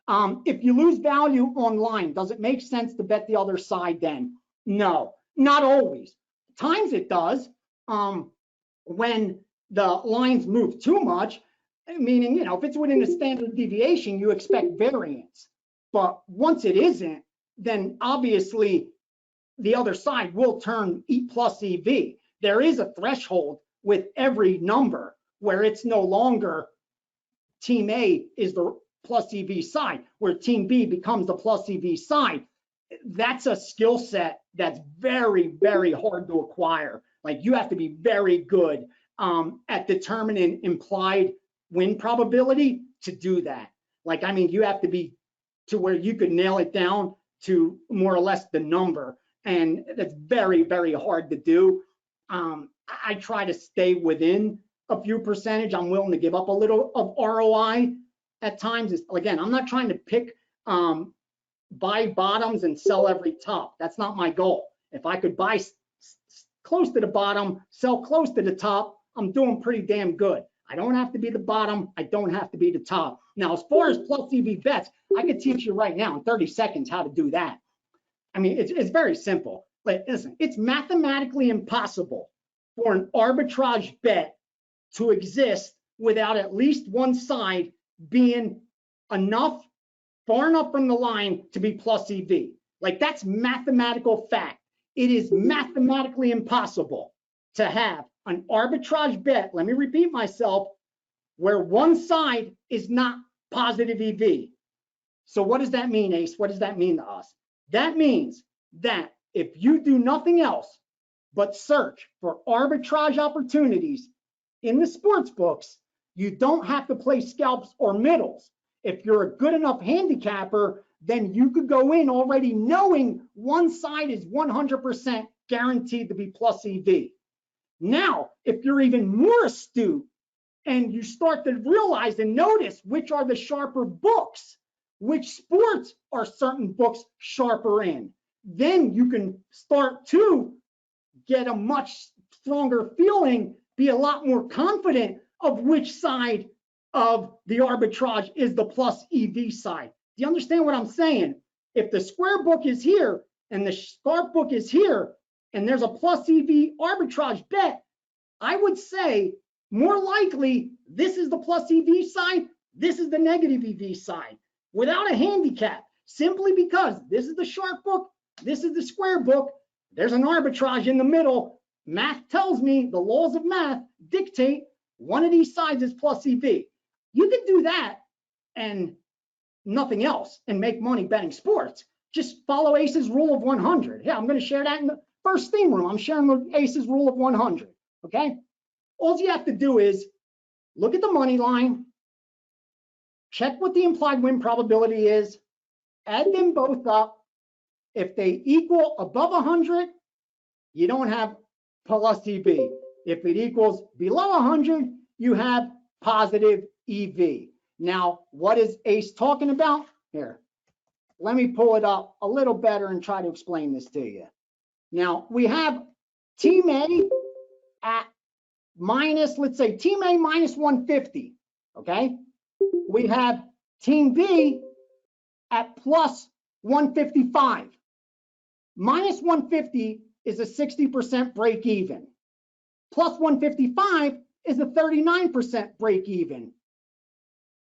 If you lose value online, does it make sense to bet the other side then? No, not always. Times it does. When the lines move too much, meaning, if it's within the standard deviation, you expect variance. But once it isn't, then obviously the other side will turn plus EV. There is a threshold with every number where it's no longer team A is the plus EV side, where team B becomes the plus EV side. That's a skill set that's very, very hard to acquire. Like, you have to be very good at determining implied win probability to do that. Like, I mean, you have to be to where you could nail it down to more or less the number. And that's very, very hard to do. I try to stay within a few percentage. I'm willing to give up a little of ROI at times. Again, I'm not trying to pick buy bottoms and sell every top. That's not my goal. If I could buy close to the bottom, sell close to the top, I'm doing pretty damn good. I don't have to be the bottom. I don't have to be the top. Now, as far as plus EV bets, I could teach you right now in 30 seconds how to do that. I mean, it's very simple. Like, listen, it's mathematically impossible for an arbitrage bet to exist without at least one side being far enough from the line to be plus EV. Like, that's mathematical fact. It is mathematically impossible to have an arbitrage bet, let me repeat myself, where one side is not positive EV. So what does that mean, Ace? What does that mean to us? That means that if you do nothing else but search for arbitrage opportunities in the sports books, you don't have to play scalps or middles. If you're a good enough handicapper, then you could go in already knowing one side is 100% guaranteed to be plus EV. Now, if you're even more astute and you start to realize and notice which are the sharper books, which sports are certain books sharper in, then you can start to get a much stronger feeling, be a lot more confident of which side of the arbitrage is the plus EV side. Do you understand what I'm saying? If the square book is here and the sharp book is here, and there's a plus EV arbitrage bet, I would say more likely this is the plus EV side, this is the negative EV side, without a handicap, simply because this is the sharp book, this is the square book, there's an arbitrage in the middle. Math tells me, the laws of math dictate one of these sides is plus EV. You can do that and nothing else and make money betting sports. Just follow Ace's rule of 100. Yeah, I'm going to share that in the first theme room. I'm sharing the Ace's rule of 100. Okay? All you have to do is look at the money line, check what the implied win probability is, add them both up. If they equal above 100, you don't have plus EV. If it equals below 100, you have positive EV. Now, what is Ace talking about? Here, let me pull it up a little better and try to explain this to you. Now, we have Team A at minus, let's say Team A minus 150, okay? We have Team B at plus 155. Minus 150 is a 60% break even. Plus 155 is a 39% break even.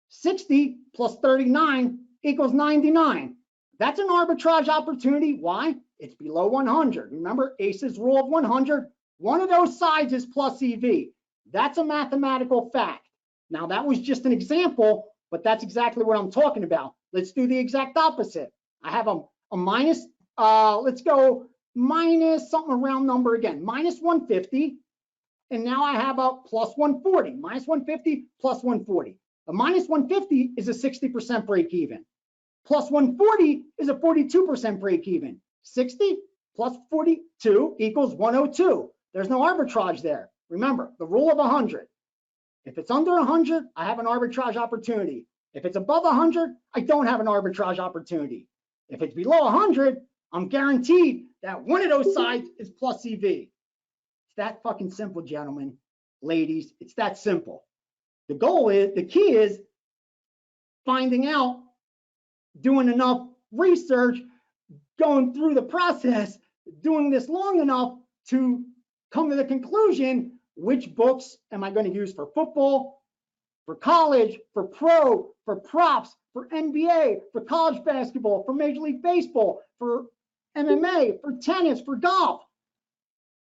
60 plus 39 equals 99. That's an arbitrage opportunity. Why? It's below 100. Remember Ace's rule of 100. One of those sides is plus EV. That's a mathematical fact. Now, that was just an example, but that's exactly what I'm talking about. Let's do the exact opposite. I have a minus, let's go minus something around number again, minus 150. And now I have a plus 140, minus 150 plus 140. A minus 150 is a 60% break even. Plus 140 is a 42% break even. 60 plus 42 equals 102. There's no arbitrage there. Remember, the rule of 100. If it's under 100, I have an arbitrage opportunity. If it's above 100, I don't have an arbitrage opportunity. If it's below 100, I'm guaranteed that one of those sides is plus EV. It's that fucking simple, gentlemen, ladies. It's that simple. The key is finding out doing enough research, going through the process, doing this long enough to come to the conclusion, which books am I going to use for football, for college, for pro, for props, for NBA, for college basketball, for Major League Baseball, for MMA, for tennis, for golf.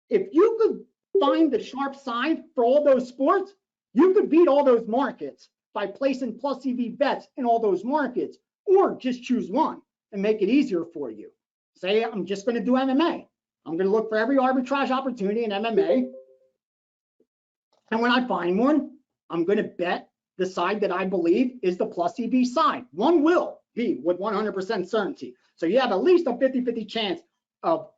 If you could find the sharp side for all those sports, you could beat all those markets by placing plus EV bets in all those markets, or just choose one and make it easier for you. Say, I'm just going to do MMA. I'm going to look for every arbitrage opportunity in MMA. And when I find one, I'm going to bet the side that I believe is the plus EV side. One will be with 100% certainty. So you have at least a 50-50 chance of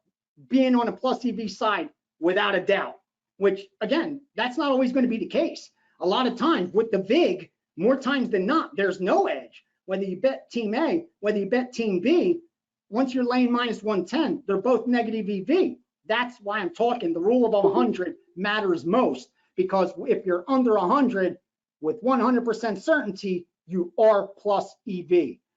being on a plus EV side without a doubt, which again, that's not always going to be the case. A lot of times with the VIG, more times than not, there's no edge. Whether you bet team A, whether you bet team B, once you're laying minus 110, they're both negative EV. That's why I'm talking the rule of 100 matters most, because if you're under 100 with 100% certainty, you are plus EV.